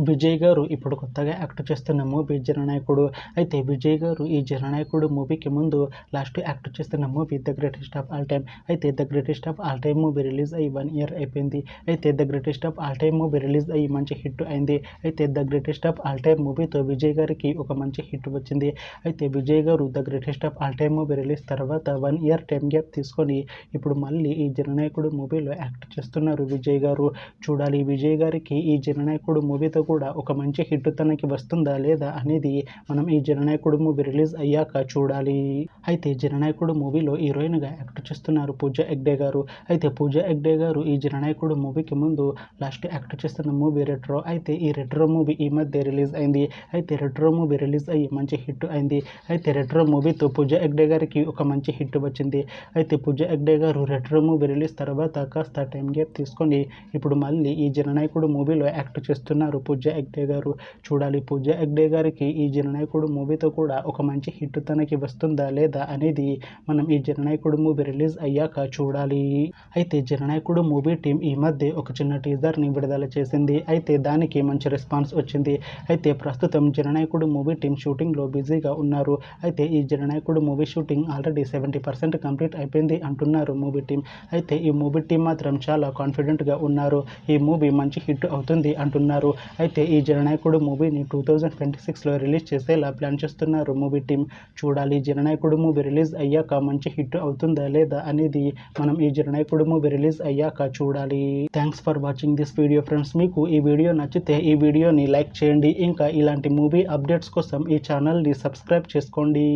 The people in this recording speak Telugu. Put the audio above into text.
విజయ్ గారు ఇప్పుడు కొత్తగా యాక్ట్ చేస్తున్న మూవీ జననాయకుడు. అయితే విజయ్ గారు ఈ జననాయకుడు మూవీకి ముందు లాస్ట్ యాక్ట్ చేస్తున్న movie the greatest of all time. అయితే the greatest of all time movie release అయ్యి 1 year అయిపోయింది. అయితే the greatest of all time movie release అయ్యి మంచి హిట్ అయింది. అయితే the greatest of all time మూవీతో విజయ్ గారికి ఒక మంచి హిట్ వచ్చింది. అయితే విజయ్ గారు the greatest of all time movie release తర్వాత 1 year టైం గ్యాప్ తీసుకొని ఇప్పుడు మళ్ళీ ఈ జననాయకుడు మూవీలో యాక్ట్ చేస్తున్నారు విజయ్ గారు. చూడాలి విజయ్ గారికి ఈ జననాయకుడు మూవీతో కూడా ఒక మంచి హిట్ తనకి వస్తుందా లేదా అనేది మనం ఈ జననాయకుడు మూవీ రిలీజ్ అయ్యాక చూడాలి. అయితే జననాయకుడు మూవీలో హీరోయిన్గా యాక్ట్ చేస్తున్నారు పూజా హెగ్డే గారు. అయితే పూజా హెగ్డే గారు ఈ జననాయకుడు మూవీకి ముందు లాస్ట్ యాక్ట్ చేస్తున్న మూవీ రెట్రో. అయితే ఈ రెట్రో మూవీ ఈ మధ్య రిలీజ్ అయింది. అయితే రెట్రో మూవీ రిలీజ్ అయ్యి మంచి హిట్ అయింది. అయితే రెట్రో మూవీతో పూజా హెగ్డే గారికి ఒక మంచి హిట్ వచ్చింది. అయితే పూజా హెగ్డే గారు రెట్రో మూవీ రిలీజ్ తర్వాత కాస్త టైం గ్యాప్ తీసుకొని ఇప్పుడు మళ్ళీ ఈ జననాయకుడు మూవీలో యాక్ట్ చేస్తున్నారు పూజా హెగ్డే గారు. చూడాలి పూజా హెగ్డే గారికి ఈ జననాయకుడు మూవీతో కూడా ఒక మంచి హిట్ తనకి వస్తుందా లేదా అనేది మనం ఈ జననాయకుడు మూవీ రిలీజ్ అయ్యాక చూడాలి. అయితే జననాయకుడు మూవీ టీం ఈ మధ్య ఒక చిన్న టీజర్ని విడుదల చేసింది. అయితే దానికి మంచి రెస్పాన్స్ వచ్చింది. అయితే ప్రస్తుతం జననాయకుడు మూవీ టీం షూటింగ్లో బిజీగా ఉన్నారు. అయితే ఈ జననాయకుడు మూవీ షూటింగ్ ఆల్రెడీ 70% కంప్లీట్ అయిపోయింది అంటున్నారు మూవీ టీం. అయితే ఈ మూవీ టీం మాత్రం చాలా కాన్ఫిడెంట్గా ఉన్నారు. ఈ మూవీ మంచి హిట్ అవుతుంది అంటున్నారు. అయితే ఈ జననాయకుడు మూవీని 2026లో రిలీజ్ చేసేలా ప్లాన్ చేస్తున్నారు మూవీ టీం. చూడాలి జననాయకుడు మూవీ రిలీజ్ అయ్యాక మంచి హిట్ అవుతుందా లేదా అనేది మనం ఈ జననాయకుడు మూవీ రిలీజ్ అయ్యాక చూడాలి. Thanks for watching this video friends. మీకు ఈ వీడియో నచ్చితే ఈ వీడియోని లైక్ చేయండి. ఇంకా ఇలాంటి మూవీ అప్డేట్స్ కోసం ఈ ఛానల్ని సబ్స్క్రైబ్ చేసుకోండి.